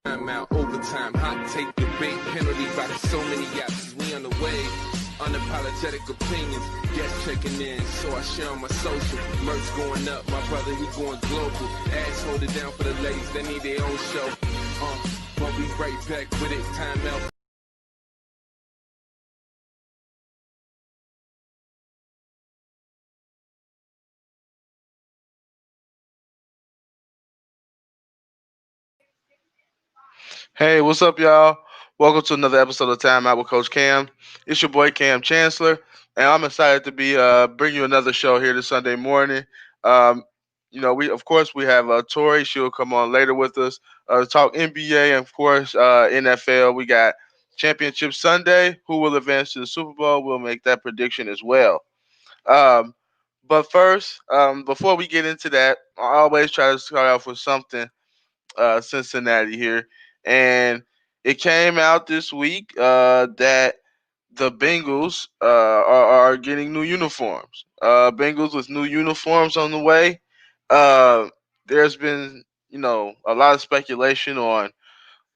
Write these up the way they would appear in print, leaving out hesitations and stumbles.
Timeout, overtime, hot take, debate, penalty by so many yaps. We on the way. Unapologetic opinions, guests checking in, so I share on my social. Merch going up, my brother he going global. Ass hold it down for the ladies, they need their own show. We'll be right back with it. Timeout. Hey, what's up, y'all? Welcome to another episode of Time Out with Coach Cam. It's your boy Cam Chancellor, and I'm excited to be bring you another show here this Sunday morning. Um, we of course we have Tori. She'll come on later with us to talk NBA and of course NFL. We got Championship Sunday. Who will advance to the Super Bowl? We'll make that prediction as well. Um, but first, before we get into that, I always try to start off with something Cincinnati here, and it came out this week that the Bengals are getting new uniforms. Bengals with new uniforms on the way. Uh, there's been a lot of speculation on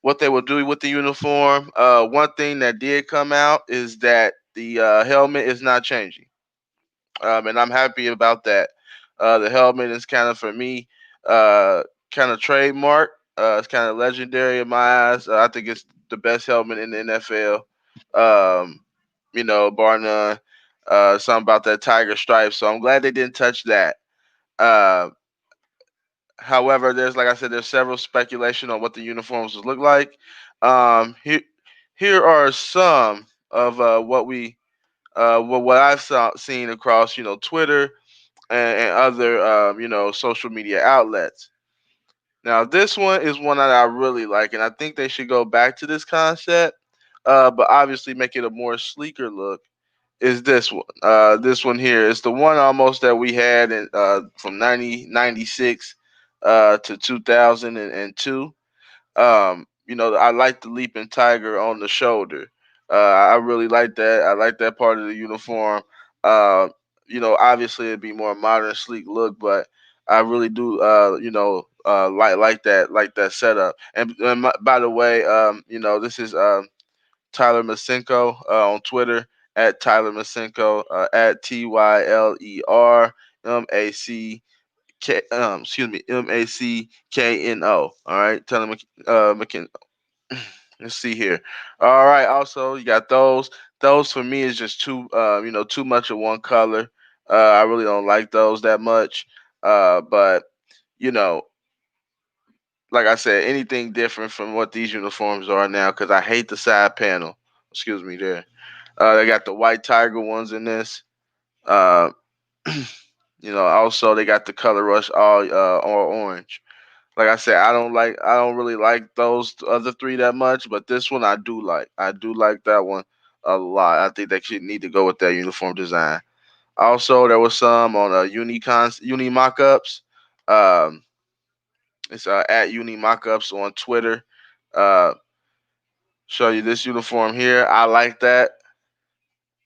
what they will do with the uniform. One thing that did come out is that the helmet is not changing, and I'm happy about that. The helmet is kind of for me, uh, kind of trademark. It's kind of legendary in my eyes. I think it's the best helmet in the NFL. Bar none. Something about that tiger stripe. So I'm glad they didn't touch that. Uh, However, like I said, there's several speculation on what the uniforms will look like. Here are some of what I've seen across Twitter and other social media outlets. Now this one is one that I really like, and I think they should go back to this concept, but obviously make it a more sleeker look. Is this one? This one here is the one almost that we had from 1996 to 2002. I like the leaping tiger on the shoulder. I really like that. I like that part of the uniform. Uh, Obviously it'd be more modern, sleek look, but I really do. Like that setup. And by the way, this is Tyler Masenko on Twitter at Tyler Masenko at TYLER Mackno. All right, Tyler McKin. Let's see here. All right. Also, you got those. Those for me is just too much of one color. I really don't like those that much. But you know, like I said, anything different from what these uniforms are now, because I hate the side panel. Excuse me, there. They got the white tiger ones in this. Uh, Also they got the color rush all orange. Like I said, I don't really like those other three that much, but this one I do like. I do like that one a lot. I think they should need to go with that uniform design. Also, there was some on uni mockups. Um, it's at uni mockups on Twitter. Uh, Show you this uniform here. I like that.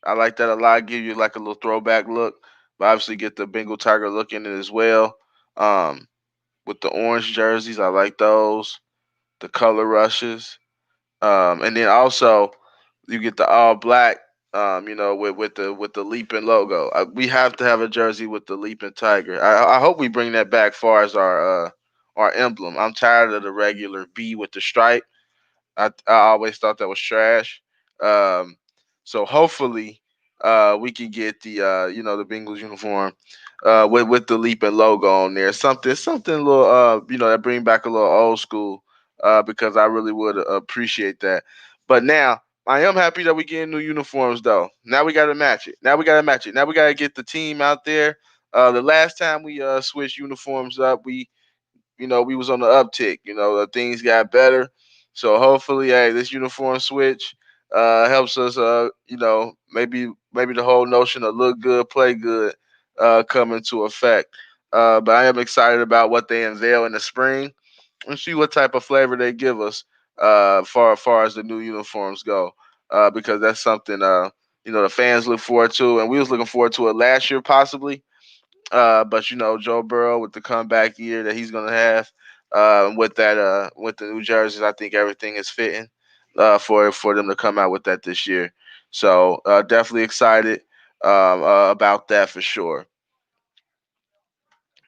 I like that a lot. Give you like a little throwback look, but obviously get the Bengal Tiger look in it as well. Um, with the orange jerseys, I like those. The color rushes. And then also you get the all black, with the leaping logo. We have to have a jersey with the leaping tiger. I hope we bring that back far as our emblem. I'm tired of the regular B with the stripe. I always thought that was trash. Um, so hopefully we can get the Bengals uniform with the leaping logo on there. Something a little that bring back a little old school because I really would appreciate that. But now I am happy that we getting new uniforms though. Now we got to match it. Now we got to match it. Now we got to get the team out there. The last time we switched uniforms up, we was on the uptick. Things got better. So hopefully, hey, this uniform switch helps us. Maybe the whole notion of look good, play good, come into effect. But I am excited about what they unveil in the spring and see what type of flavor they give us far as the new uniforms go. Because that's something the fans look forward to, and we was looking forward to it last year possibly. But Joe Burrow with the comeback year that he's gonna have, with the new jerseys. I think everything is fitting for them to come out with that this year. So definitely excited about that for sure.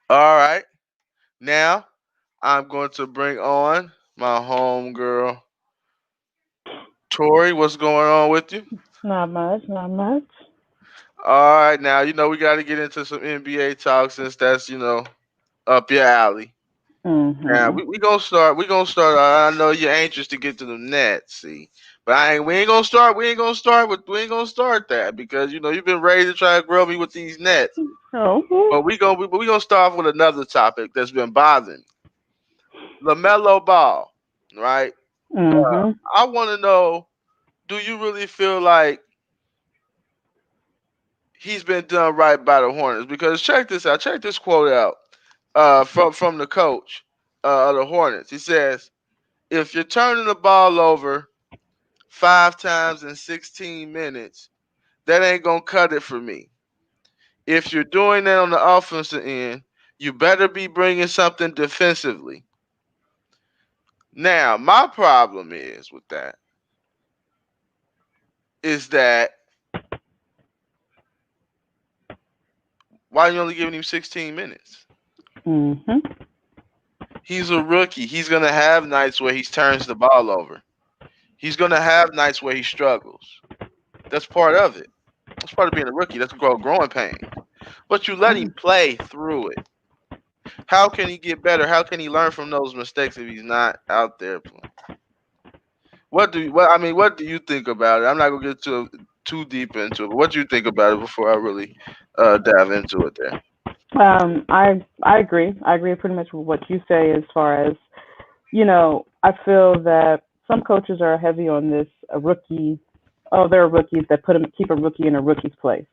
All right, now I'm going to bring on my homegirl Tori. What's going on with you? Not much, not much. All right, now we got to get into some NBA talk since that's up your alley. Now Mm-hmm. we gonna start. We gonna start. I know you're anxious to get to the Nets, see, but I ain't. We ain't gonna start. We ain't gonna start with. We ain't gonna start that because you've been ready to try to grill me with these Nets. Oh. But we gonna start off with another topic that's been bothering LaMelo Ball, right? Mm-hmm. I want to know: do you really feel like he's been done right by the Hornets? Because check this out. Check this quote out from the coach of the Hornets. He says, "If you're turning the ball over 5 times in 16 minutes, that ain't gonna cut it for me. If you're doing that on the offensive end, you better be bringing something defensively." Now, my problem is with that is that why are you only giving him 16 minutes? Mm-hmm. He's a rookie. He's gonna have nights where he turns the ball over. He's gonna have nights where he struggles. That's part of it. That's part of being a rookie. That's growing pains. But you let him play through it. How can he get better? How can he learn from those mistakes if he's not out there playing? What do you think about it? I'm not gonna get too deep into it, but what do you think about it before I really dive into it there? I agree. I agree pretty much with what you say as far as, I feel that some coaches are heavy on this a rookie. Oh, there are rookies that keep a rookie in a rookie's place.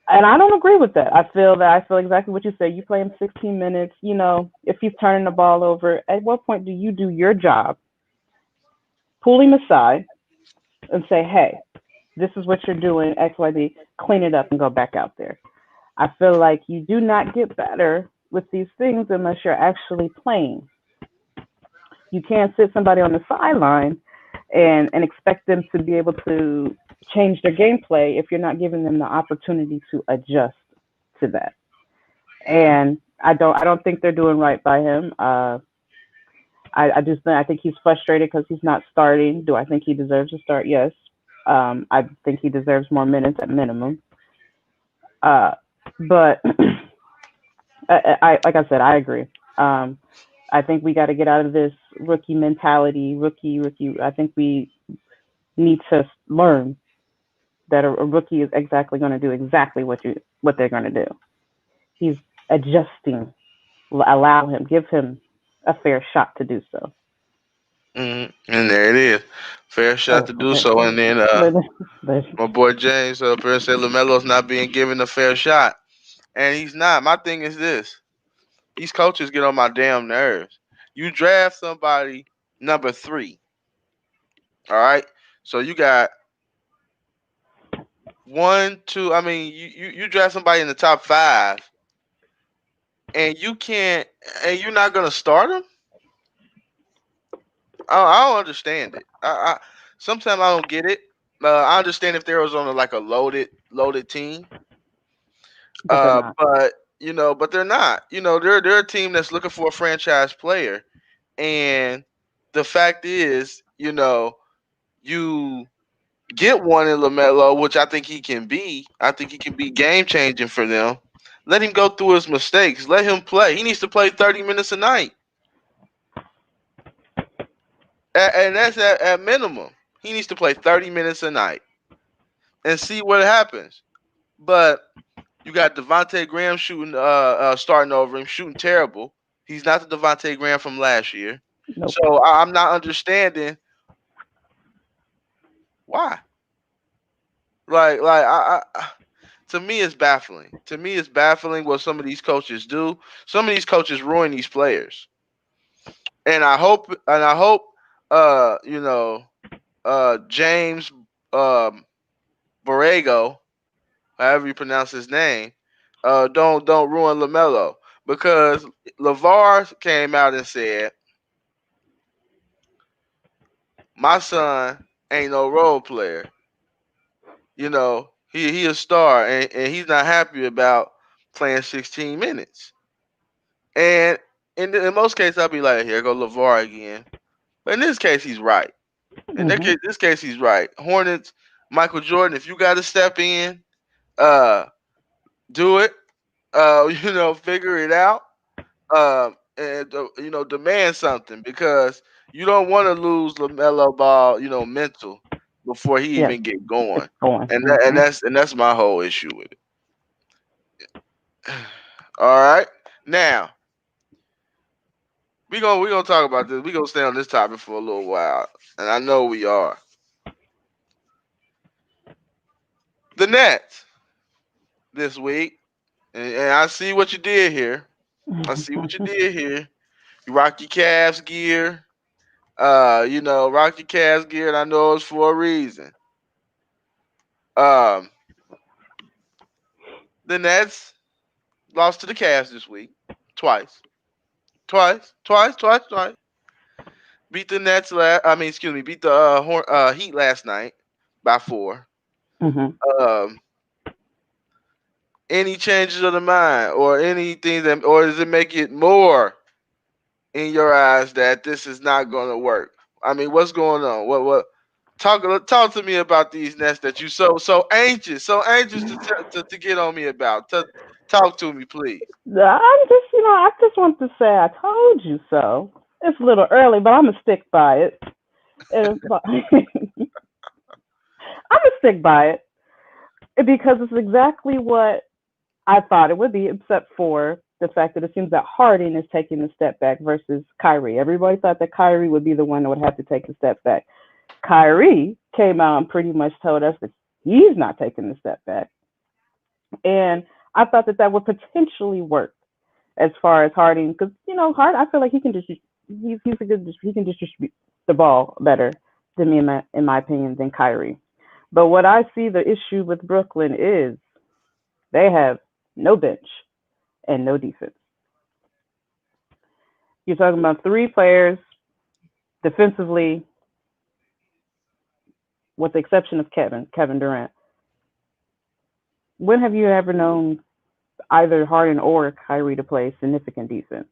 And I don't agree with that. I feel exactly what you say. You play him 16 minutes, if he's turning the ball over, at what point do you do your job, pull him aside and say, "Hey, this is what you're doing, XYZ, clean it up and go back out there." I feel like you do not get better with these things unless you're actually playing. You can't sit somebody on the sideline and expect them to be able to change their gameplay if you're not giving them the opportunity to adjust to that. And I don't think they're doing right by him. I think he's frustrated because he's not starting. Do I think he deserves to start? Yes. I think he deserves more minutes at minimum. Uh, but like I said, I agree. Um, I think we got to get out of this rookie mentality, rookie. I think we need to learn that a rookie is exactly going to do exactly what they're going to do. He's adjusting. Allow him, give him a fair shot to do so. And there it is, fair shot Oh, to do okay. so. And then But my boy James up here said Lamelo's not being given a fair shot, and he's not. My thing is this: these coaches get on my damn nerves. You draft somebody number 3, all right. So you got one, two. I mean, you draft somebody in the top 5, and you can't, and you're not gonna start them. I don't understand it. Sometimes I don't get it. I understand if there was on like a loaded team, they're not. but they're not. They're a team that's looking for a franchise player, and the fact is, you get one in Lamelo, which I think he can be. I think he can be game changing for them. Let him go through his mistakes. Let him play. He needs to play 30 minutes a night, and that's at minimum. He needs to play 30 minutes a night and see what happens. But you got Devontae Graham shooting, starting over him, shooting terrible. He's not the Devontae Graham from last year. Nope. So I'm not understanding why. To me, it's baffling. To me, it's baffling what some of these coaches do. Some of these coaches ruin these players, and I hope, uh, you know, James um, Borrego, however you pronounce his name, don't ruin Lamelo. because LeVar came out and said, "My son ain't no role player. You know, he a star, and he's not happy about playing 16 minutes." And in most cases, I'll be like, "Here go LeVar again." But in this case, he's right. In Hmm. this case, he's right. Hornets, Michael Jordan, if you got to step in, uh, do it. Figure it out. And demand something because you don't want to lose Lamelo Ball, mental before he Yeah, even get going. it's going. And that's my whole issue with it. All right, now we gonna talk about this. We gonna stay on this topic for a little while, and I know we are. The Nets this week, and I see what you did here. I see what you did here. You rock your Cavs gear. Rock your Cavs gear, and I know it's for a reason. Um, the Nets lost to the Cavs this week, twice, twice. Beat the Nets beat the Heat last night by 4. Hmm. Um, any changes of the mind or anything or does it make it more in your eyes that this is not going to work? I mean, what's going on? What? Talk to me about these Nets that you so anxious to get on me about. Talk to me, please. I just want to say I told you so. It's a little early, but I'm gonna stick by it. And I'm gonna stick by it because it's exactly what I thought it would be, except for the fact that it seems that Harden is taking the step back versus Kyrie. Everybody thought that Kyrie would be the one that would have to take the step back. Kyrie came out and pretty much told us that he's not taking the step back. And I thought that that would potentially work as far as Harden, because Harden, I feel like he can just he's a good he can distribute the ball better than me in my opinion than Kyrie. But what I see the issue with Brooklyn is they have no bench and no defense. You're talking about three players defensively, with the exception of Kevin Durant. When have you ever known either Harden or Kyrie to play significant defense?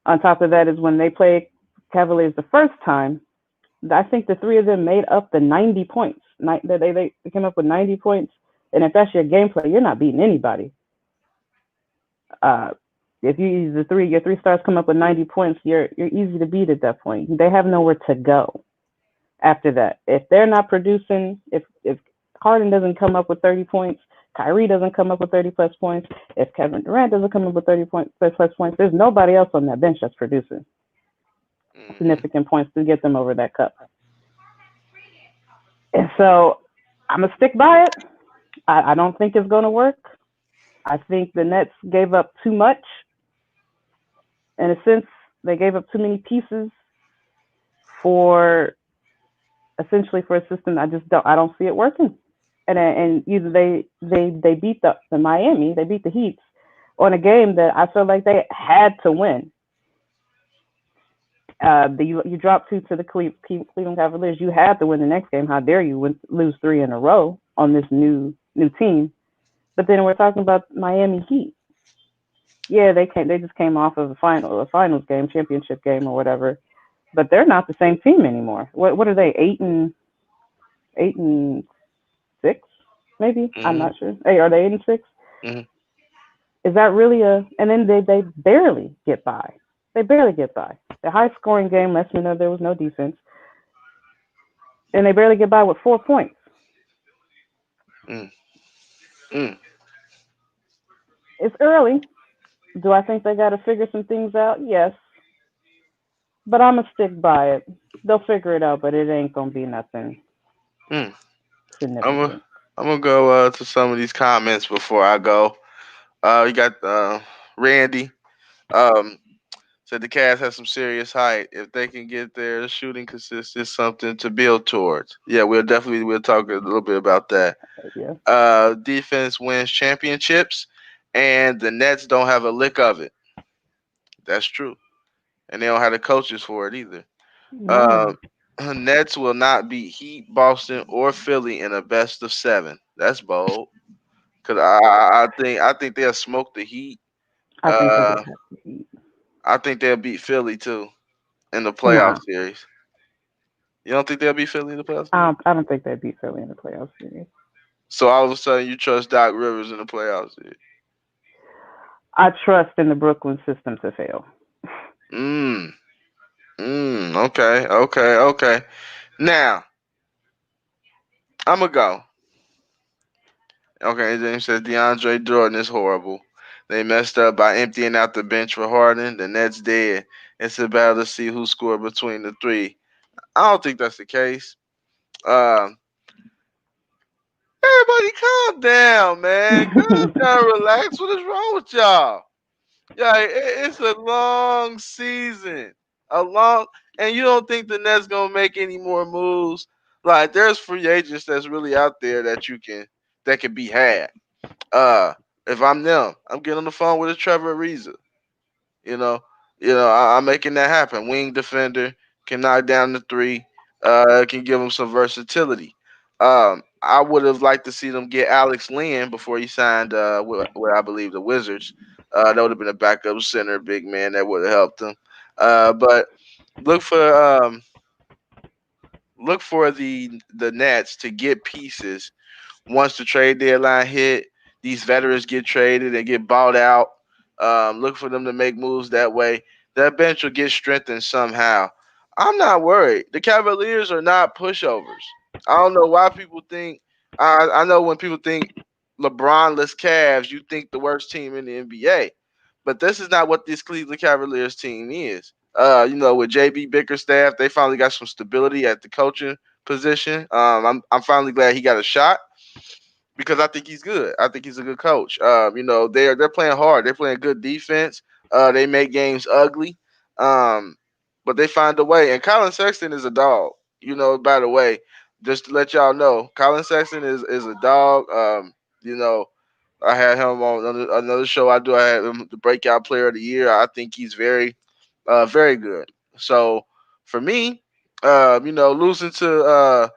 On top of that is when they played Cavaliers the first time, I think the three of them made up the 90 points. They came up with 90 points. And if that's your gameplay, you're not beating anybody. Uh, if you use your three stars come up with 90 points, you're easy to beat at that point. They have nowhere to go after that. If they're not producing, if Harden doesn't come up with 30 points, Kyrie doesn't come up with 30 plus points, if Kevin Durant doesn't come up with 30 plus points, there's nobody else on that bench that's producing Hmm. significant points to get them over that cup. And so I'm gonna stick by it. I don't think it's gonna work. I think the Nets gave up too much. In a sense, they gave up too many pieces for essentially for a system. I don't see it working. And either they beat the Miami, they beat the Heat on a game that I feel like they had to win. You dropped two to the Cleveland Cavaliers. You had to win the next game. How dare you lose three in a row on this new team? But then we're talking about Miami Heat. Yeah, they just came off of a finals game, championship game or whatever. But they're not the same team anymore. What are they? 8-6, maybe. I'm Hmm. not sure. Hey, are they 8-6? Hmm. Is that really a? And then they barely get by. They barely get by. The high scoring game lets me know there was no defense, and they barely get by with 4 points. Mm. Mm. It's early. Do I think they got to figure some things out? Yes, but I'm gonna stick by it. They'll figure it out, but it ain't gonna be nothing Mm. I'm gonna significant. I'm gonna go to some of these comments before I go. You got Randy. Um, said the Cavs have some serious height. If they can get their shooting consistent, something to build towards. Yeah, we'll talk a little bit about that. Yeah. Defense wins championships, and the Nets don't have a lick of it. That's true, and they don't have the coaches for it either. No. Um, Nets will not beat Heat, Boston, or Philly in a best of seven. That's bold. Cause I think they'll smoke the Heat. I think they Uh, just have to eat. I think they'll beat Philly too in the playoff No. series. You don't think they'll beat Philly in the playoff series? I don't think they beat Philly in the playoff series. So all of a sudden you trust Doc Rivers in the playoff series? I trust in the Brooklyn system to fail. Mm. Okay. Okay. Okay. Now I'm gonna go. Okay. James says DeAndre Jordan is horrible. They messed up by emptying out the bench for Harden. The Nets dead. It's a battle to see who scored between the three. I don't think that's the case. Um, Everybody, calm down, man. Calm down, relax. What is wrong with y'all? Yeah, it's a long season, a long, and you don't think the Nets gonna make any more moves? Like, there's free agents that's really out there that can be had. Uh, if I'm them, I'm getting on the phone with a Trevor Ariza. You know, I'm making that happen. Wing defender can knock down the three. Can give him some versatility. I would have liked to see them get Alex Lynn before he signed with I believe the Wizards. That would have been a backup center, big man that would have helped them. But look for um, look for the Nets to get pieces once the trade deadline hit. These veterans get traded and get bought out. Look for them to make moves that way. That bench will get strengthened somehow. I'm not worried. The Cavaliers are not pushovers. I don't know why people think. I know when people think LeBronless Cavs, you think the worst team in the NBA. But this is not what this Cleveland Cavaliers team is. With JB Bickerstaff, they finally got some stability at the coaching position. I'm finally glad he got a shot because I think he's good. I think he's a good coach. They're playing hard. They're playing good defense. They make games ugly, um, but they find a way. And Colin Sexton is a dog. By the way, just to let y'all know, Colin Sexton is a dog. You know, I had him on another show I do. I had him the breakout player of the year. I think he's very good. So for me, losing to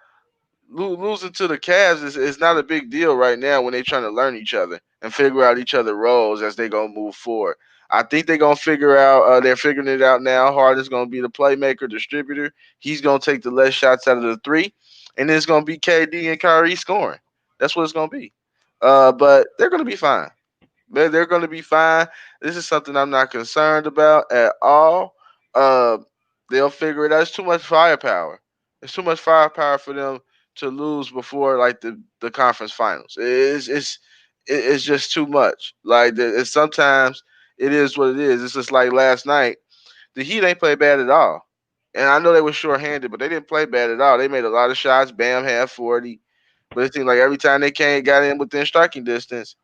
losing to the Cavs is not a big deal right now when they're trying to learn each other and figure out each other's roles as they gonna move forward. I think they're gonna figure out. They're figuring it out now. Harden's gonna be the playmaker, distributor. He's gonna take the less shots out of the three, and then it's gonna be KD and Kyrie scoring. That's what it's gonna be. But they're gonna be fine. They're going to be fine. This is something I'm not concerned about at all. Uh, they'll figure it out. It's too much firepower. It's too much firepower for them to lose before like the conference finals. It's just too much. Like sometimes it is what it is. It's just like last night. The Heat ain't played bad at all. And I know they were shorthanded, but they didn't play bad at all. They made a lot of shots. Bam had 40. But it seemed like every time they got in within striking distance,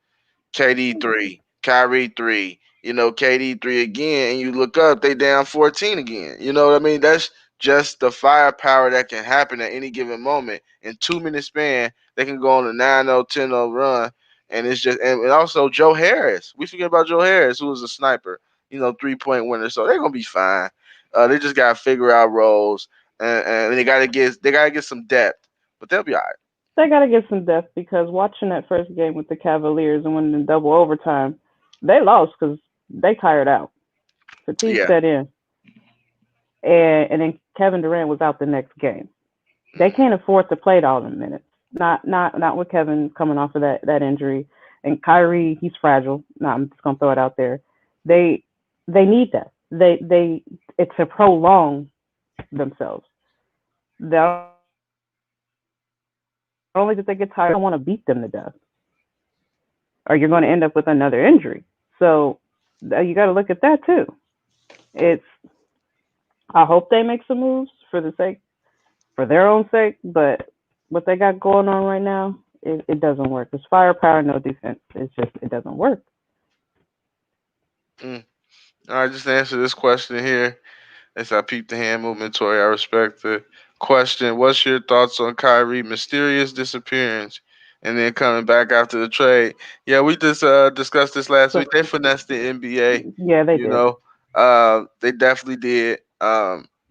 KD three, Kyrie three, KD three again, and you look up, they down 14 again. You know what I mean? That's just the firepower that can happen at any given moment. In 2 minute span, they can go on a 9-0, 10-0 run. And it's just and also Joe Harris. We forget about Joe Harris, who was a sniper, 3-point winner. So they're gonna be fine. They just gotta figure out roles and they gotta get some depth. But they'll be all right. They got to get some depth because watching that first game with the Cavaliers and winning in double overtime, they lost because they tired out. Fatigue Yeah. set in, and then Kevin Durant was out the next game. They can't afford to play all the minutes. Not with Kevin coming off of that injury, and Kyrie, he's fragile. No, I'm just gonna throw it out there. They they need that. They it's to prolong themselves. Not only did they get tired, they don't want to beat them to death, or you're going to end up with another injury. So you got to look at that too. It's I hope they make some moves for their own sake, but what they got going on right now, it doesn't work. It's firepower, no defense. It doesn't work. Mm. All right, just to answer this question here. As I peep the hand movement, Tori, I respect the question. What's your thoughts on Kyrie mysterious disappearance and then coming back after the trade? Yeah, we just discussed this last So week. They finessed the NBA. yeah, they You did. know, They definitely did.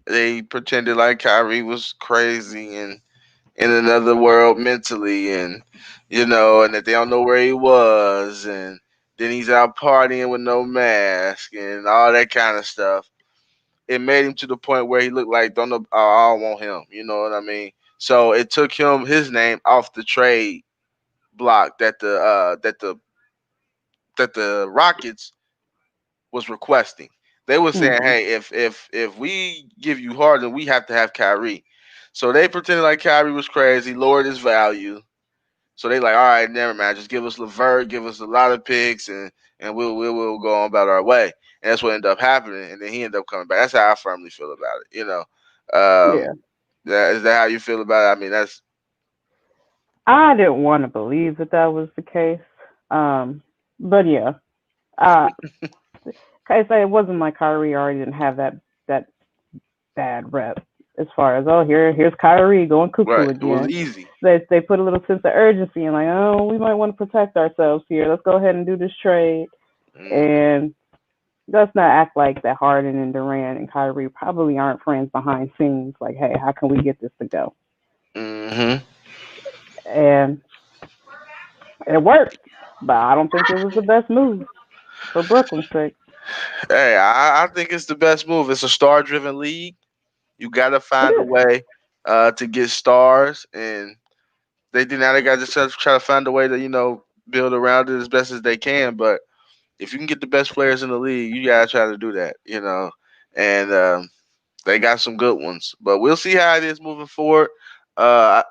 They pretended like Kyrie was crazy and in another world mentally, and and that they don't know where he was, and then he's out partying with no mask and all that kind of stuff. It made him to the point where he looked like don't know, I don't want him. You know what I mean? So it took him his name off the trade block that the Rockets was requesting. They were saying, Mhm. "Hey, if we give you Harden, we have to have Kyrie." So they pretended like Kyrie was crazy, lowered his value. So they like, all right, never mind. Just give us Levert, give us a lot of picks, and we'll go on about our way. And that's what ended up happening. And then he ended up coming back. That's how I firmly feel about it. Yeah. Is that how you feel about it? I mean, that's I didn't want to believe that that was the case. Um, but yeah, uh, I say it wasn't like Kyrie already didn't have that bad rep as far as here's Kyrie going cuckoo right. It was again. easy. They put a little sense of urgency and like, oh, we might want to protect ourselves here. Let's go ahead and do this trade. Mm-hmm. And let's not act like that Harden and Durant and Kyrie probably aren't friends behind scenes. Like, hey, how can we get this to go? Mm-hmm. And it worked, but I don't think it was the best move for Brooklyn's sake. Hey, I think it's the best move. It's a star-driven league. You got to It find a is. way to get stars, and they do now. They got to just try to find a way to build around it as best as they can. But if you can get the best players in the league, you gotta try to do that. And they got some good ones. But we'll see how it is moving forward. I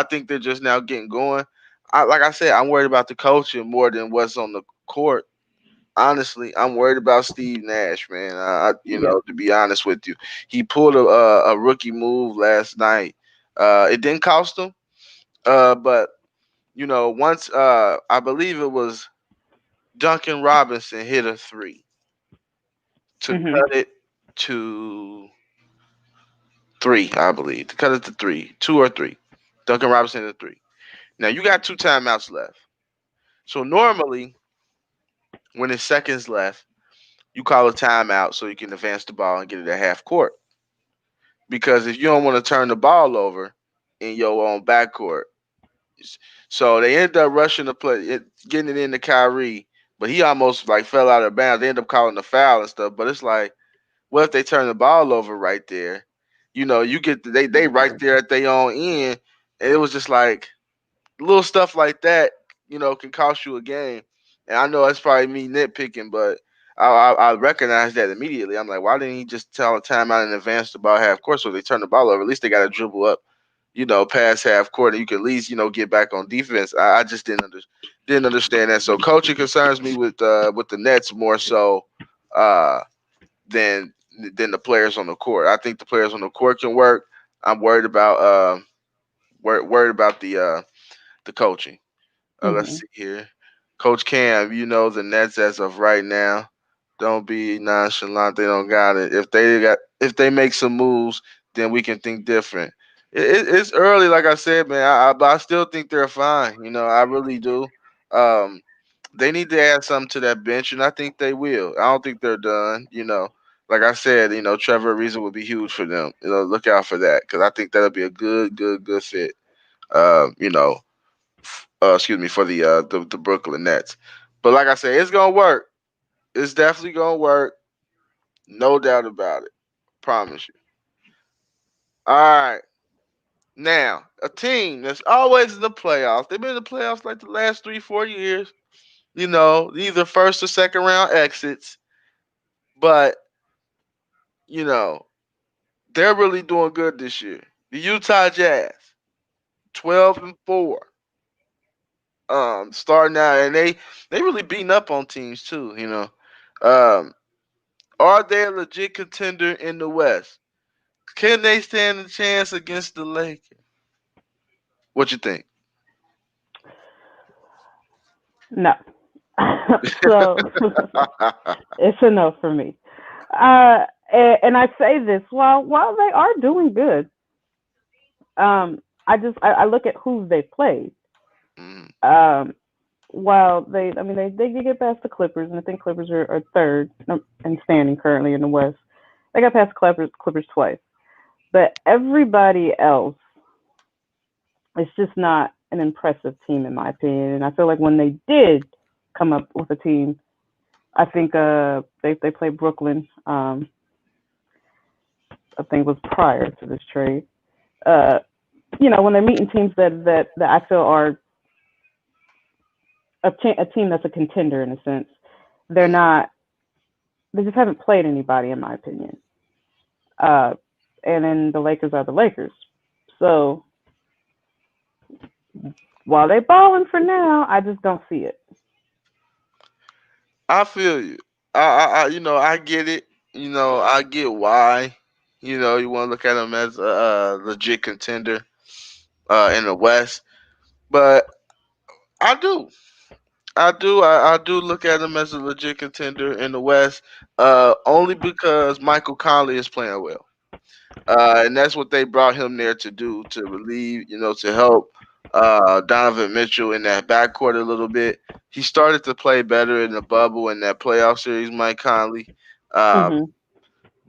think they're just now getting going. Like I said, I'm worried about the coaching more than what's on the court. Honestly, I'm worried about Steve Nash, man. Yep. To be honest with you, he pulled a rookie move last night. It didn't cost him, but once I believe it was Duncan Robinson hit a three to Mhm. cut it to three, I believe. To cut it to three, two or three. Duncan Robinson hit a three. Now you got two timeouts left. So normally, when there's seconds left, you call a timeout so you can advance the ball and get it at half court. Because if you don't want to turn the ball over in your own backcourt, so they ended up rushing the play, getting it into Kyrie, but he almost like fell out of bounds. They ended up calling the foul and stuff. But it's like, what if they turn the ball over right there? You get they right there at their own end, and it was just like little stuff like that. Can cost you a game. And I know that's probably me nitpicking, but I recognize that immediately. I'm like, why didn't he just tell a timeout in advance to about half court so they turn the ball over? At least they got to dribble up, past half court, and you can at least get back on defense. I just didn't understand that. So coaching concerns me with the Nets more so. Uh, than than the players on the court. I think the players on the court can work. I'm worried about the coaching. Let's Mhm. see here, Coach Cam. The Nets as of right now. Don't be nonchalant. They don't got it. If they make some moves, then we can think different. It's early, like I said, man. But I still think they're fine. I really do. Um, they need to add something to that bench, and I think they will. I don't think they're done. Like I said, Trevor Ariza would be huge for them. Look out for that because I think that'll be a good, good, good fit. Excuse me for the Brooklyn Nets. But like I said, it's gonna work. It's definitely gonna work. No doubt about it. Promise you. All right. Now, a team that's always in the playoffs. They've been in the playoffs like the last 3, 4 years. Either first or second round exits. But you know, they're really doing good this year. The Utah Jazz, 12-4, starting out, and they really beating up on teams too. Um, are they a legit contender in the West? Can they stand a chance against the Lakers? What you think? No. So it's a no for me. And I say this while they are doing good. I look at who they played. Mm, Um, while they did get past the Clippers, and I think Clippers are third in standing currently in the West. They got past Clippers twice, but everybody else, it's just not an impressive team in my opinion. And I feel like when they did come up with a team, I think they played Brooklyn. I think it was prior to this trade. Uh, when they're meeting teams that I feel are a team that's a contender in a sense, they're not. They just haven't played anybody, in my opinion. Uh, and then the Lakers are the Lakers. So while they balling for now, I just don't see it. I feel you. I get it. I get why. You want to look at them as a legit contender in the West, but I do. I do look at them as a legit contender in the West, only because Michael Conley is playing well. And that's what they brought him there to do, to relieve, to help Donovan Mitchell in that backcourt a little bit. He started to play better in the bubble in that playoff series, Mike Conley. Um, Mhm.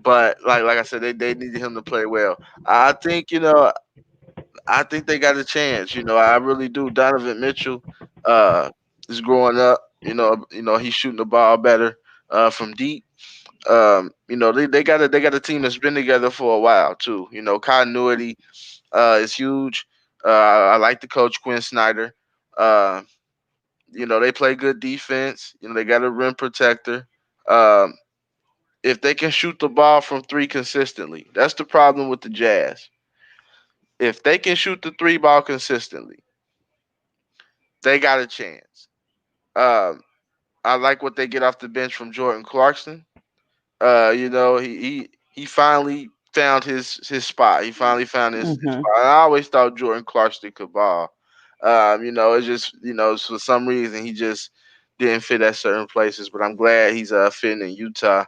but like I said, they needed him to play well. I think they got a chance. I really do. Donovan Mitchell uh, is growing up. He's shooting the ball better from deep. They got a team that's been together for a while too. Continuity is huge. I like the coach Quinn Snyder. Uh, they play good defense. They got a rim protector. Um, if they can shoot the ball from three consistently, that's the problem with the Jazz. If they can shoot the three ball consistently, they got a chance. Um, I like what they get off the bench from Jordan Clarkson. He finally found his spot. He finally found his Mhm. spot. I always thought Jordan Clarkson could ball. It's just for some reason he just didn't fit at certain places. But I'm glad he's fitting in Utah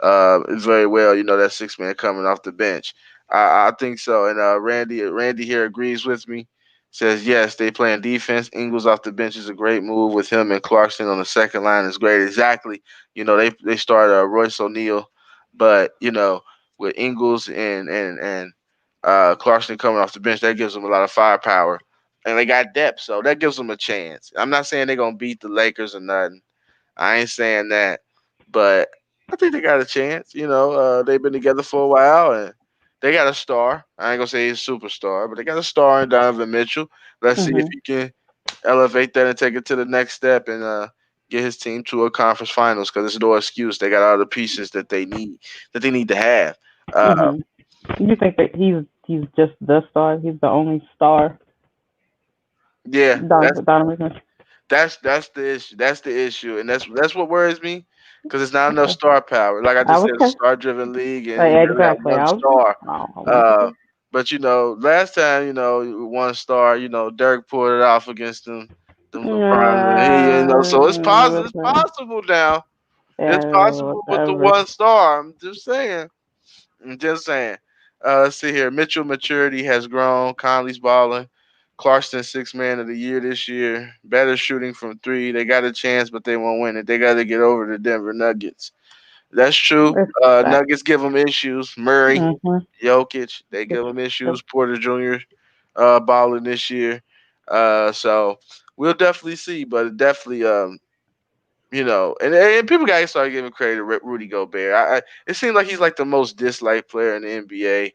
very well. That six man coming off the bench. I think so. And Randy here agrees with me. Says yes, they playing defense. Ingles off the bench is a great move with him and Clarkson on the second line is great. Exactly. They started Royce O'Neal, but with Ingles and Clarkson coming off the bench, that gives them a lot of firepower, and they got depth, so that gives them a chance. I'm not saying they're gonna beat the Lakers or nothing. I ain't saying that, but I think they got a chance. They've been together for a while, and they got a star. I ain't gonna say he's a superstar, but they got a star in Donovan Mitchell. Let's see if Mhm. he can elevate that and take it to the next step and get his team to a conference finals. Because there's no excuse. They got all the pieces that they need to have. Uh, Mhm. You think that he's just the star? He's the only star. yeah, Donovan Mitchell. that's the issue. That's the issue, and that's what worries me because it's not enough Okay. star power. Like I I just was said, a okay. star-driven league, and you better have Exactly. one I was. star. I want you Uh, to. but last time, one star, Dirk pulled it off against them LeBron. So it's possible. It's possible now. It's Yeah, possible with the whatever. one star. I'm just saying. I'm just saying. Let's see here. Mitchell maturity has grown. Conley's balling. Clarkson six man of the year this year. Better shooting from three. They got a chance, but they won't win it. They got to get over the Denver Nuggets. That's true. It's that. Nuggets give them issues. Murray, Mhm. Jokic, they give them issues. Porter Jr. Balling this year. So we'll definitely see, but definitely and people got to start giving credit to Rudy Gobert. It seems like he's like the most disliked player in the NBA.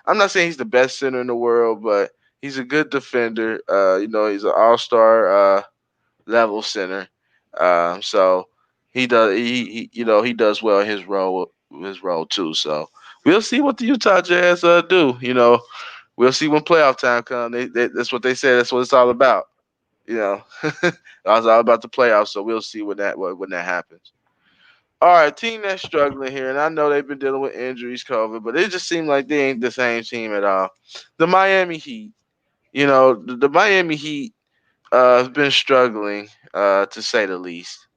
I'm not saying he's the best center in the world, but he's a good defender. He's an all-star level center. So he does well in his role too. So we'll see what the Utah Jazz do. We'll see when playoff time comes. That's what they say. That's what it's all about. It's all about the playoffs. So we'll see when that happens. All right, team that's struggling here, and I know they've been dealing with injuries, COVID, but it just seems like they ain't the same team at all. The Miami Heat. The Miami Heat have been struggling, to say the least.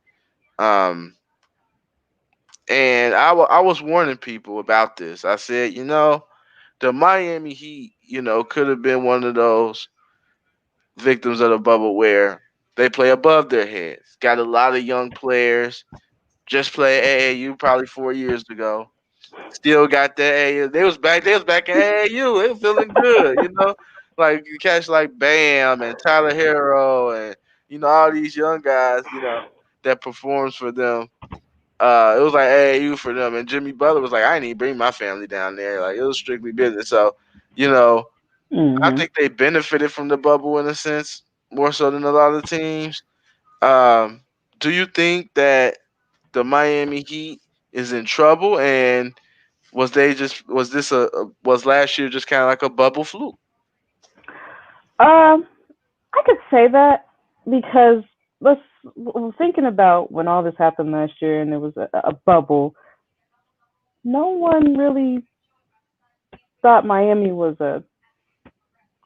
Um, and I was warning people about this. I said, the Miami Heat, could have been one of those victims of the bubble where they play above their heads. Got a lot of young players. Just played AAU probably 4 years ago. Still got that AAU. They was back in AAU. They was feeling good, Like you catch like Bam and Tyler Hero and all these young guys, that performs for them. It was like AAU for them, and Jimmy Butler was like, I didn't even bring my family down there. Like it was strictly business. So, you know, I Mhm. think they benefited from the bubble in a sense more so than a lot of teams. Um, do you think that the Miami Heat is in trouble, and was last year just kind of like a bubble fluke? Um, I could say that because let's thinking about when all this happened last year and there was a bubble. No one really thought Miami was a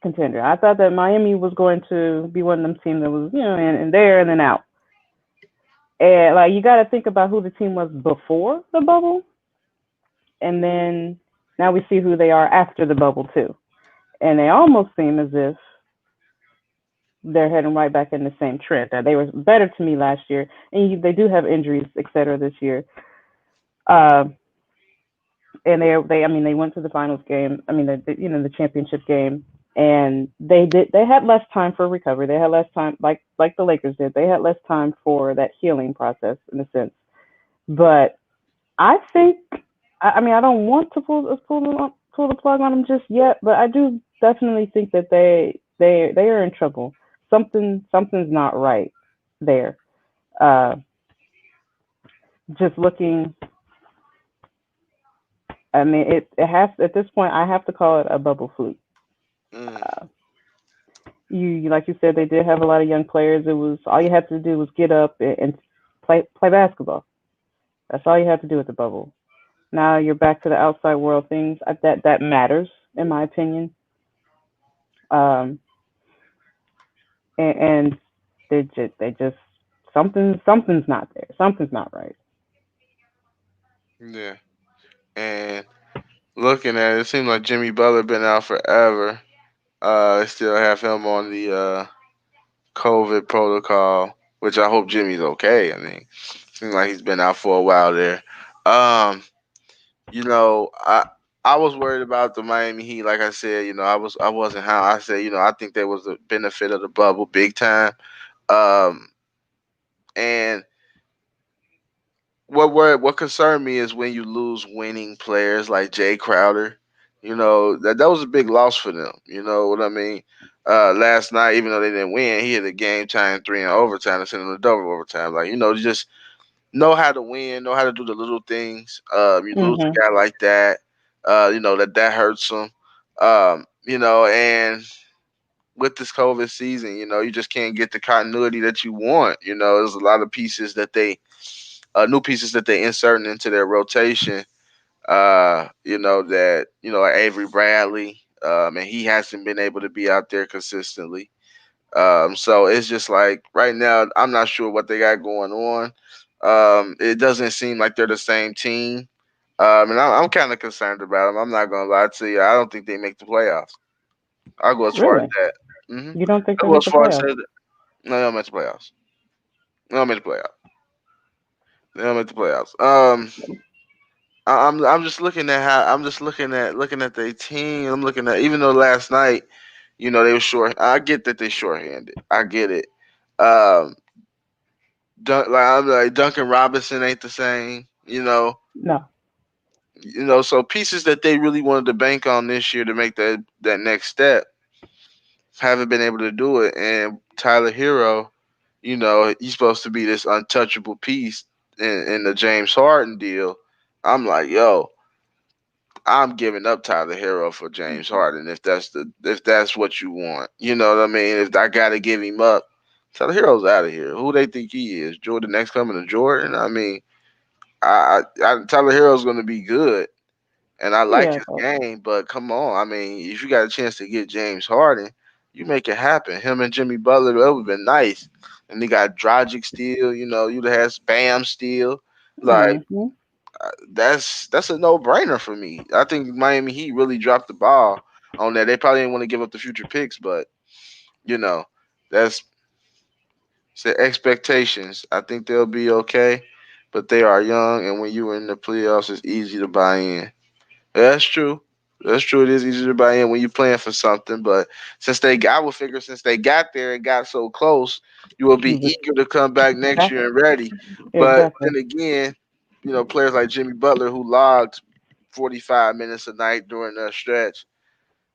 contender. I thought that Miami was going to be one of them teams that was, in there and then out. And like you got to think about who the team was before the bubble, and then now we see who they are after the bubble too. And they almost seem as if they're heading right back in the same trend. Now, they were better to me last year, and they do have injuries, et cetera, this year. Uh, and I mean, they went to the finals game. I mean, the championship game, and they had less time for recovery. They had less time, like the Lakers did. They had less time for that healing process in a sense. But I think, I mean, I don't want to pull the plug on them just yet, but I do definitely think that they are in trouble. Something's not right there. Uh, just looking, I mean, it has at this point. I have to call it a bubble fluke. Mm, Uh, like you said, they did have a lot of young players. It was all you had to do was get up and play basketball. That's all you had to do with the bubble. Now you're back to the outside world things that matters in my opinion. Um, and they just something's not there. Something's not right. yeah, and looking at it, it seems like Jimmy Butler been out forever. They still have him on the COVID protocol, which I hope Jimmy's okay. I mean, seems like he's been out for a while there. Um, you know, I I was worried about the Miami Heat. Like I said, I wasn't how I said, I think there was a benefit of the bubble big time. Um, and what concerned me is when you lose winning players like Jay Crowder. That was a big loss for them. You know what I mean? Last night, even though they didn't win, he hit a game time three in overtime and sent them to double overtime. Like just know how to win, know how to do the little things. You lose a Mhm. guy like that, that hurts them. And with this COVID season, you just can't get the continuity that you want. There's a lot of pieces that new pieces that they inserting into their rotation. Like Avery Bradley, and he hasn't been able to be out there consistently. So it's just like right now, I'm not sure what they got going on. It doesn't seem like they're the same team. And I'm kind of concerned about them. I'm not gonna lie to you. I don't think they make the playoffs. I'll go as far as Really? that. You don't think I'll they go make as the far as playoffs? saying that. No, they don't make the playoffs. They don't make the playoffs. They don't make the playoffs. I'm just looking at how I'm just looking at their team. I'm looking at even though last night, they were short. I get that they shorthanded. I get it. Um, I'm like Duncan Robinson ain't the same. No. So pieces that they really wanted to bank on this year to make that next step haven't been able to do it. And Tyler Hero, he's supposed to be this untouchable piece in the James Harden deal. I'm like, yo, I'm giving up Tyler Hero for James Harden if that's what you want. You know what I mean? If I gotta give him up, Tyler Hero's out of here. Who they think he is? Jordan next coming to Jordan? I mean, Tyler Hero's gonna be good, and I like Yeah, his but game. But come on, I mean, if you got a chance to get James Harden, you make it happen. Him and Jimmy Butler, that would have been nice. And they got Dragic still. You'd have had Bam still. Like mhm. that's a no brainer for me. I think Miami Heat really dropped the ball on that. They probably didn't want to give up the future picks, but you know. That's set expectations. I think they'll be okay, but they are young, and when you are in the playoffs, it's easy to buy in. That's true. That's true. It is easy to buy in when you're playing for something, but I would figure since they got there and got so close, you will be eager to come back next year Exactly. and ready. But Exactly. then again, players like Jimmy Butler who logged 45 minutes a night during that stretch.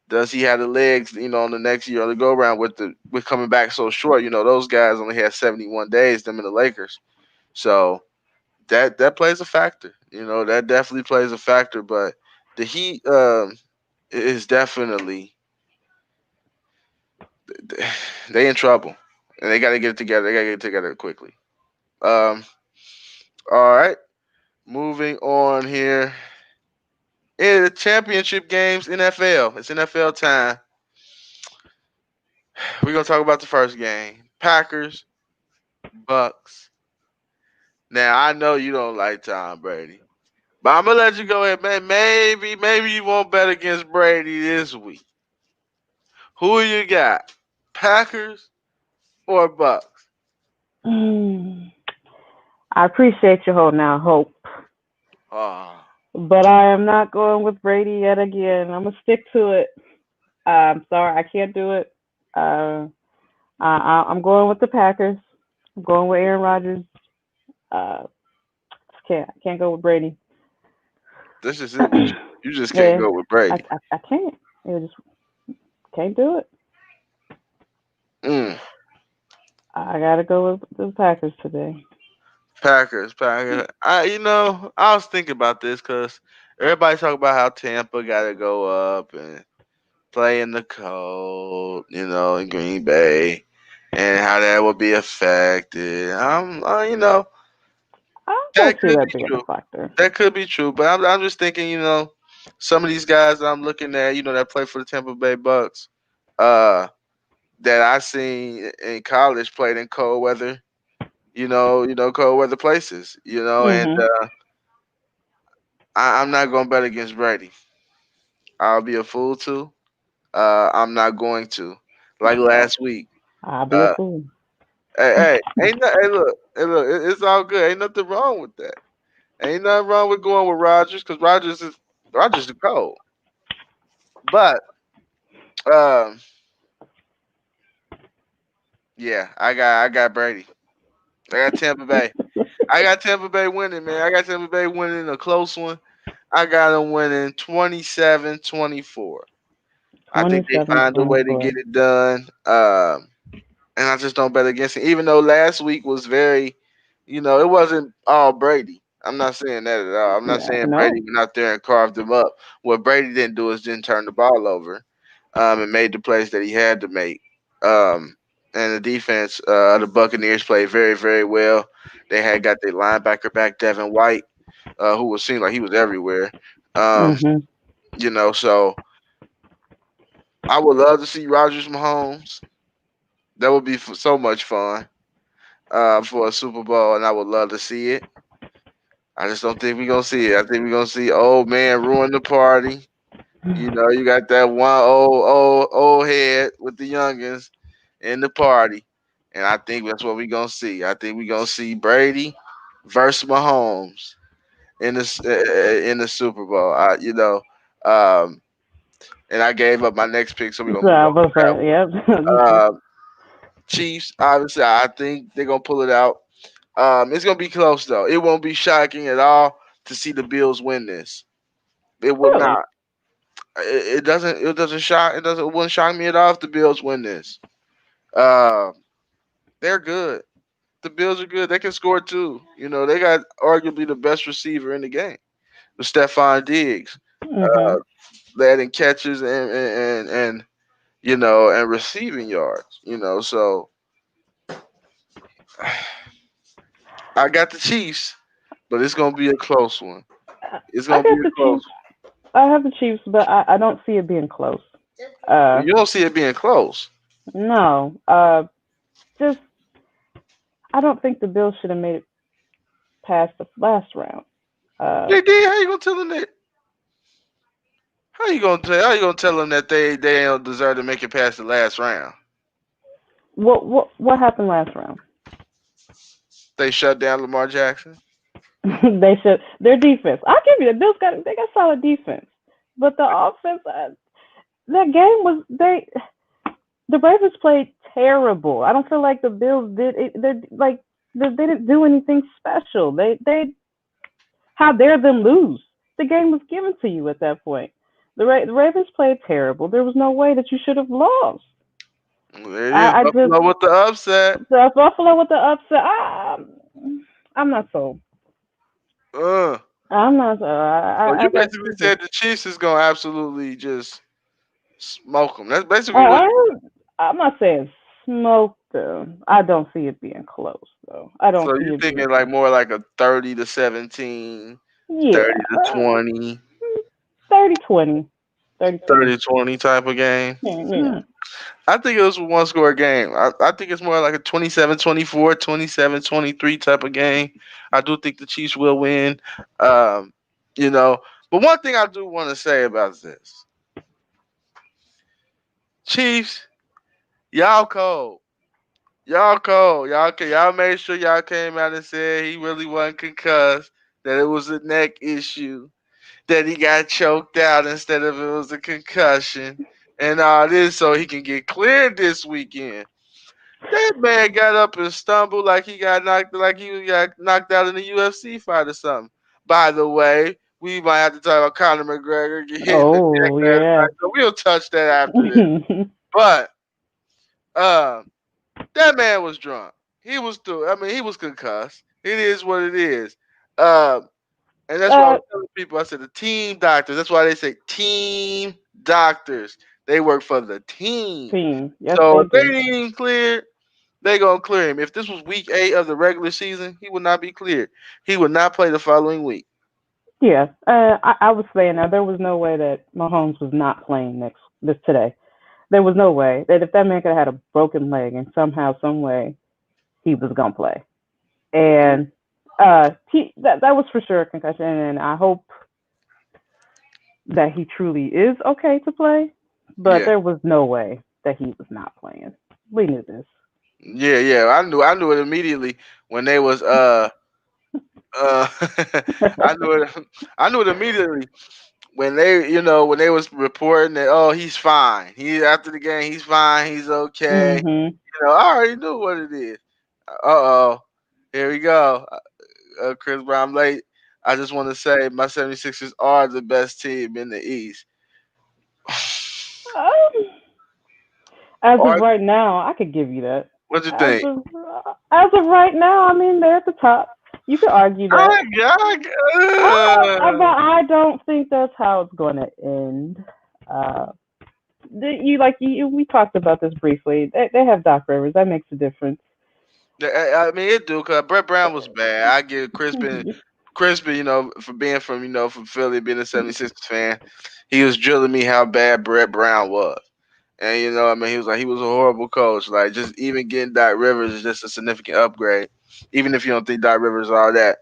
Does he have the legs, on the next year to go around with coming back so short? Those guys only had 71 days, them and the Lakers. So that plays a factor. That definitely plays a factor. But the Heat is definitely they in trouble, and they got to get it together. They got to get it together quickly. Um, all right, moving on here. In the championship games, NFL. It's NFL time. We're gonna talk about the first game. Packers, Bucks. Now I know you don't like Tom Brady, but I'm gonna let you go ahead, man. Maybe you won't bet against Brady this week. Who you got? Packers or Bucks? Mm. I appreciate you holding out hope, Oh, but I am not going with Brady yet again. I'm gonna stick to it. I'm sorry, I can't do it. Uh, I'm going with the Packers. I'm going with Aaron Rodgers. Uh, I can't go with Brady. this is it with you. You just can't Yeah, go with I, Brady. I I can't. I just can't do it. Mm. I gotta go with the Packers today. Packers. I was thinking about this because everybody talk about how Tampa got to go up and play in the cold, in Green Bay, and how that would be affected. I don't That see could that be being a true. factor. That could be true, but I'm just thinking, some of these guys that I'm looking at, that play for the Tampa Bay Bucks, uh, that I seen in college played in cold weather, cold weather places, and Mhm. I'm not gonna bet against Brady. I'll be a fool to. I'm not going to. Like Well, last week. I'll be a Uh, fool. hey, look, it's all good. Ain't nothing wrong with that. Ain't nothing wrong with going with Rogers because Rogers is cold. But um, yeah, I got Brady. I got Tampa Bay. I got Tampa Bay winning, man. I got Tampa Bay winning a close one. I got them winning 27-24. I think they 27, find a way to 24. get it done. And I just don't bet against him. Even though last week was very, it wasn't all Brady. I'm not saying that at all. I'm not Yeah, saying Brady no. went out there and carved him up. What Brady didn't do is didn't turn the ball over, and made the plays that he had to make. Um, and the defense, the Buccaneers played very, very well. They had got their linebacker back, Devin White, who was seemed like he was everywhere. Um, Mhm. so I would love to see Rogers Mahomes. That would be so much fun for a Super Bowl, and I would love to see it. I just don't think we're gonna see it. I think we're gonna see old man ruin the party. You got that one old head with the youngins in the party, and I think that's what we're gonna see. I think we're gonna see Brady versus Mahomes in the Super Bowl. Um, and I gave up my next pick, so we're gonna So move I on to was that like, one. yep, me too. Chiefs, obviously, I think they're gonna pull it out. It's gonna be close though. It won't be shocking at all to see the Bills win this. It would Really? not. It doesn't. It doesn't shock. It doesn't. It wouldn't shock me at all if the Bills win this. Uh, they're good. The Bills are good. They can score too. They got arguably the best receiver in the game, with Stephon Diggs, Mhm. led in catches and receiving yards. So I got the Chiefs, but it's gonna be a close one. It's I gonna be got a the close Chiefs. I have the Chiefs, but I don't see it being close. one. Uh, You don't see it being close. no. Just I don't think the Bills should have made it past the last round. Uh, They did. How you gonna tell them that? How you gonna tell them that they don't deserve to make it past the last round? What happened last round? They shut down Lamar Jackson. They should their defense. I'll give you the Bills got solid defense, but the offense that game was they the Ravens played terrible. I don't feel like the Bills did it. They're like they didn't do anything special. They how dare them lose? The game was given to you at that point. The Ravens played terrible. There was no way that you should have lost. There it is. I just Buffalo with the upset. the Buffalo with the upset. I'm not sold. Uh. I'm not. So I you got basically you. said the Chiefs is gonna absolutely just smoke them. That's I, basically what. I, I'm not saying smoke them. I don't see it being close though. I don't So see you it being thinking like close. more like a 30-17, Yeah, 30-20, 30-20, 30-20. 30-20 type of game. Yeah. I think it was a one score game. I think it's more like a 27-24, 27-23 type of game. I do think the Chiefs will win. Um, you know, but one thing I do want to say about this Chiefs, y'all cold. Y'all cold. Y'all made sure y'all came out and said he really wasn't concussed, that it was a neck issue, that he got choked out instead of it was a concussion, and all this so he can get cleared this weekend. That man got up and stumbled like he got knocked out in a UFC fight or something. By the way, we might have to talk about Conor McGregor get hit in the neck Oh last yeah. night, so we'll touch that after this. But uh, that man was drunk. He was through. I mean, he was concussed. It is what it is. Uh, and that's why I uh, was telling people. I said the team doctors. That's why they say team doctors. They work for the team. team. Yes, So they if they do. ain't cleared, they gonna clear him. If this was week 8 of the regular season, he would not be cleared. He would not play the following week. Yeah. I was saying now there was no way that Mahomes was not playing this today. There was no way that if that man could have had a broken leg and somehow, some way, he was gonna play. And that was for sure a concussion. And I hope that he truly is okay to play. But Yeah, there was no way that he was not playing. We knew this. yeah. I knew it immediately when they was I knew it. I knew it immediately when they was reporting that, oh, he's fine. He after the game, he's fine. He's okay. Mhm. I already knew what it is. Uh-oh. Here we go. Chris Brown late. I just want to say my 76ers are the best team in the East. Um, as of Are right now, I could give you that. what you As think? of as of right now, I mean they're at the top. You could argue that. I got But I don't think that's how it's going to end. Uh, we talked about this briefly. They have Doc Rivers. That makes a difference. I mean, it do because Brett Brown was bad. I give Crispin, for being from Philly, being a 76ers fan, he was drilling me how bad Brett Brown was. And I mean, he was a horrible coach. Like, just even getting Doc Rivers is just a significant upgrade, even if you don't think Doc Rivers all that.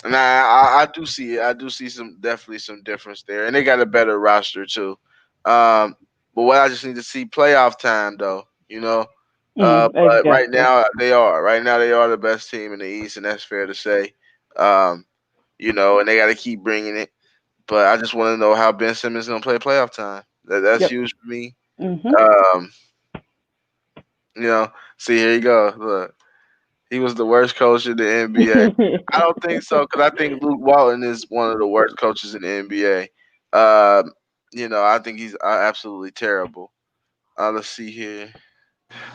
And I do see it. I do see definitely some difference there, and they got a better roster too. Um, but what I just need to see playoff time though, But Exactly. right now they are the best team in the East, and that's fair to say. Um, and they got to keep bringing it. But I just want to know how Ben Simmons gonna play playoff time. That's Yep. huge for me. Mhm. Um, see here you go. Look, he was the worst coach in the NBA. I don't think so because I think Luke Walton is one of the worst coaches in the NBA. I think he's absolutely terrible. Let's see here.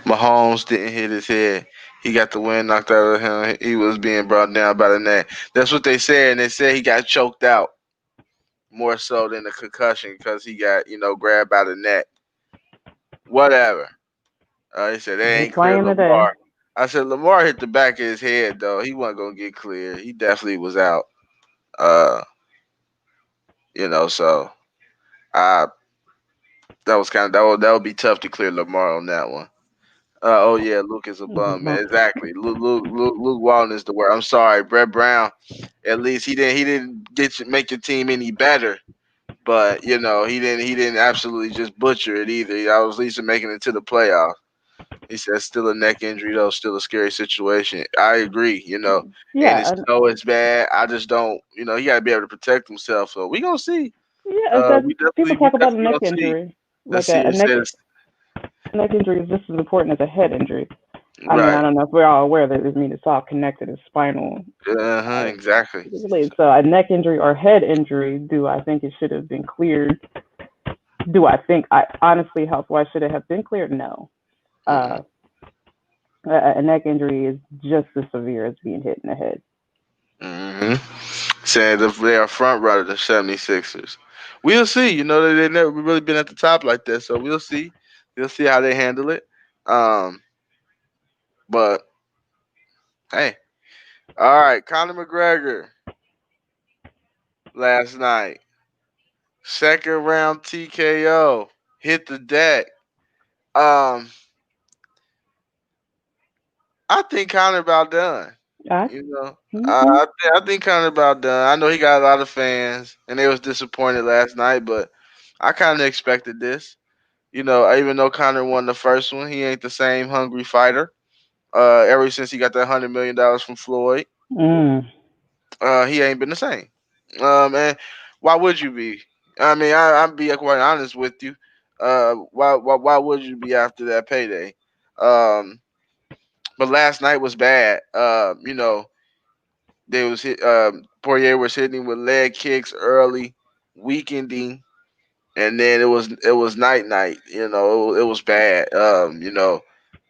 Mahomes didn't hit his head. He got the wind knocked out of him. He was being brought down by the neck. That's what they said, and they said he got choked out more so than a concussion because he got grabbed by the neck. Whatever. He said He they ain't ain't clear playing today. Lamar. I said Lamar hit the back of his head though. He wasn't gonna get cleared. He definitely was out. Uh, so I that was kind of that would be tough to clear Lamar on that one. Oh yeah, Luke is a bum, man. Exactly. Luke Walton is the word. I'm sorry, Brett Brown. At least he didn't make your team any better, but he didn't absolutely just butcher it either. I was at least making it to the playoffs. He says still a neck injury though, still a scary situation. I agree, and Yeah, it's and so it's bad. I just don't, he got to be able to protect himself. So we gonna see. yeah, that people We talk about a definitely neck gonna see. injury. Let's Like see. a It says neck injury is just as important as a head injury. I mean, I right. don't know if we're all aware that it's all connected, it's spinal Exactly. related. So a neck injury or head injury, do I think it should have been cleared? Do I think I honestly health wise should it have been cleared? No. Mm-mm. Uh, a neck injury is just as severe as being hit in the head. Hmm. Saying that they are front runner the 76ers. We'll see. They've never really been at the top like that, so we'll see. We'll see how they handle it. Um, but hey, all right, Conor McGregor last night, second round TKO, hit the deck. Um, I think Conor about done. I, You know, hmm I think Conor about done. I know he got a lot of fans, and they was disappointed last night, but I kind of expected this. Even though Conor won the first one, he ain't the same hungry fighter. Ever since he got that $100 million from Floyd, mm, he ain't been the same. And why would you be? I mean, I'm be quite honest with you. Why would you be after that payday? Um, but last night was bad. They was hit. Poirier was hitting him with leg kicks early, weakening, and then it was night. It was bad.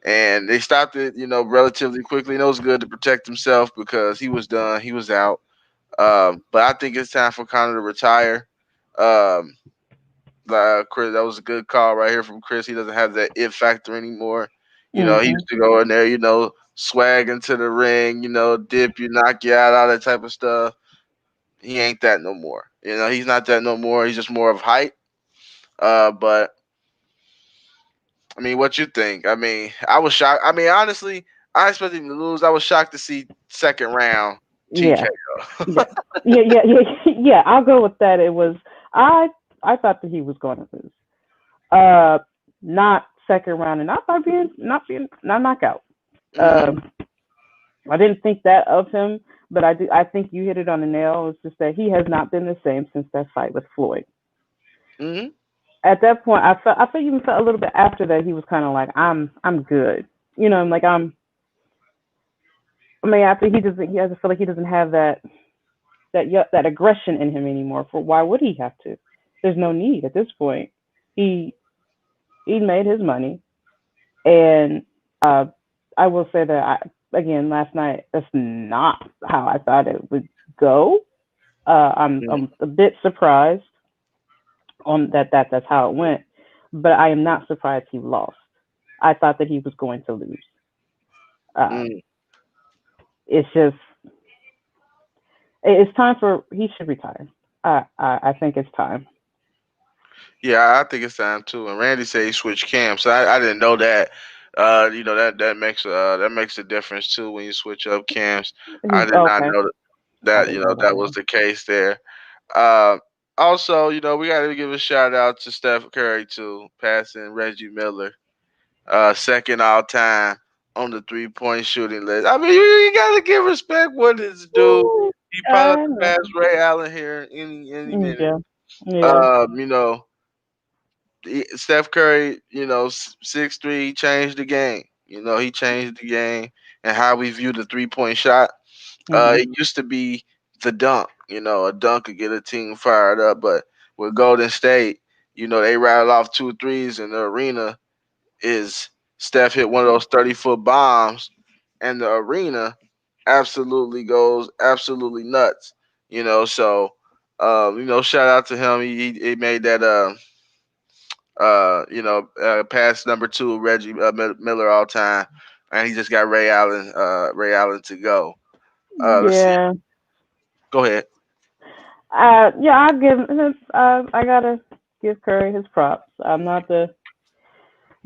And they stopped it. Relatively quickly. And it was good to protect himself because he was done. He was out. But I think it's time for Conor to retire. Um, Chris, that was a good call right here from Chris. He doesn't have that it factor anymore. He hmm used to go in there, swag into the ring, dip you, knock you out, all that type of stuff. He ain't that no more. He's not that no more. He's just more of height. But I mean, what you think? I mean, I was shocked. I mean, honestly, I expected him to lose. I was shocked to see second round yeah, TKO. yeah, yeah. I'll go with that. It was I. I thought that he was going to lose. Uh, not second round, and not knockout. Hmm. Um, I didn't think that of him, but I do. I think you hit it on the nail. It's just that he has not been the same since that fight with Floyd. Hmm. At that point, I felt even felt a little bit after that he was kind of like I'm good. I'm like I mean after he doesn't feel like he doesn't have that aggression in him anymore. For why would he have to? There's no need at this point. He he made his money, and uh, I will say that again last night that's not how I thought it would go. I'm a bit surprised on that's how it went, but I am not surprised he lost. I thought that he was going to lose. Uh, Hmm. it's just it's time for he should retire. I think it's time. Yeah, I think it's time too. And Randy said he switched camps. I didn't know that. That makes a difference too when you switch up camps. I He's did not okay. know that, I that didn't know that that was either. the case there. Uh, Also, we got to give a shout out to Steph Curry too, passing Reggie Miller, second all time on the 3-point shooting list. I mean, you got to give respect what it's due. Ooh, He probably about I to know. pass Ray Allen here any minute. Yeah, yeah. Um, you know, Steph Curry, 6'3", changed the game. He changed the game and how we view the 3-point shot. Mhm. It used to be the dunk. A dunk could get a team fired up, but with Golden State, they rattle off two threes in the arena. Is Steph hit one of those 30-foot bombs, and the arena absolutely goes absolutely nuts. So shout out to him. He made that pass number two, Reggie Miller all time, and he just got Ray Allen to go. Let's see. Yeah. Go ahead. Yeah. I'll give. I gotta give Curry his props. I'm not the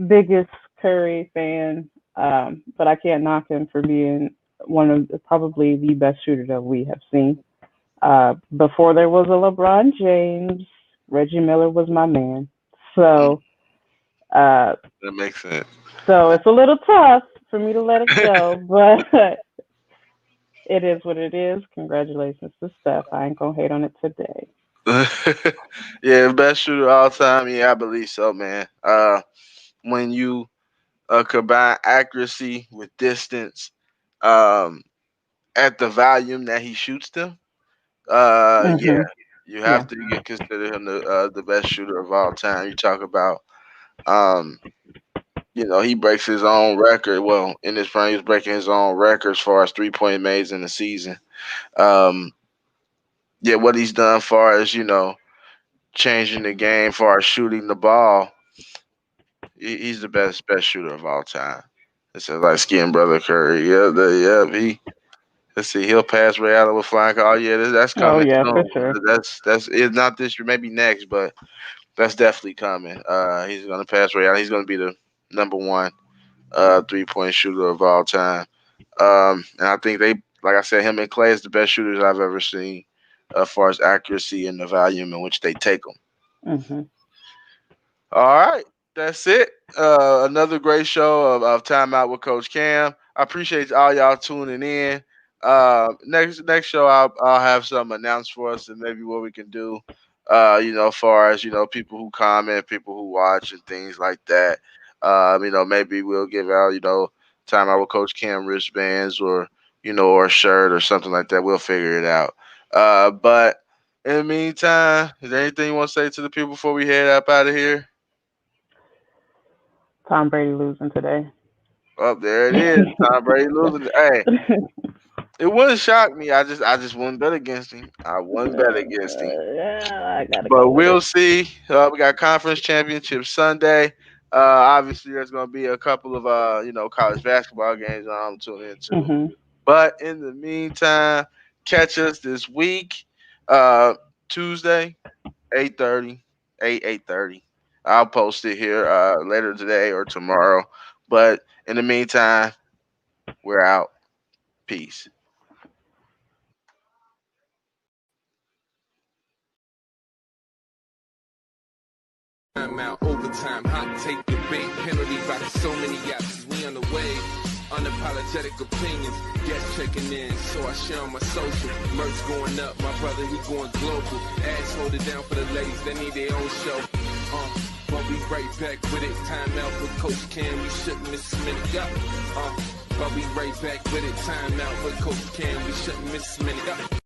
biggest Curry fan, but I can't knock him for being one of probably the best shooter that we have seen. Before there was a LeBron James, Reggie Miller was my man. So Uh, That makes sense. so it's a little tough for me to let it go, but it is what it is. Congratulations to Steph. I ain't gonna hate on it today. Yeah, best shooter of all time. Yeah, I believe so, man. When you combine accuracy with distance, um, at the volume that he shoots them, yeah, Mhm. you Yeah. have to consider him the best shooter of all time. You talk about, um, he breaks his own record. Well, in this prime, he's breaking his own record as far as 3-point made in the season. Um, yeah, what he's done as far as changing the game, far as shooting the ball, he's the best shooter of all time. It's a light skinned brother Curry. He. Let's see, he'll pass Ray Allen with flying car. Oh yeah, that's Oh coming yeah, for soon. sure. That's it's not this year, maybe next, but that's definitely coming. He's gonna pass Ray Allen. He's gonna be the number one 3-point shooter of all time. And I think like I said, him and Clay is the best shooters I've ever seen, as far as accuracy and the volume in which they take them. Mhm. All right, that's it. Another great show of Time Out with Coach Cam. I appreciate all y'all tuning in. Next show, I'll have something announced for us and maybe what we can do. As far as people who comment, people who watch, and things like that. Maybe we'll give out Time Out with Coach Cam wristbands or a shirt or something like that. We'll figure it out. But in the meantime, is there anything you want to say to the people before we head up out of here? Tom Brady losing today. Oh, there it is. Tom Brady losing. Hey, it wouldn't shock me. I just wouldn't bet against him. I wouldn't bet against him. Yeah, I gotta But go with we'll it. see. We got conference championship Sunday. Obviously, there's going to be a couple of college basketball games I'm tuning into. Mhm. But in the meantime, catch us this week, uh, Tuesday, 8:30, 8:30. I'll post it here later today or tomorrow. But in the meantime, we're out. Peace. Timeout, overtime, hot take debate, penalty by so many yaps. We on the way, unapologetic opinions, guests checking in, so I share on my social. Merch going up, my brother he going global. Ass hold it down for the ladies, they need their own show. But we right back with it. Timeout with Coach Cam, we shouldn't miss a minute. But we right back with it. Timeout with Coach Cam, we shouldn't miss a minute.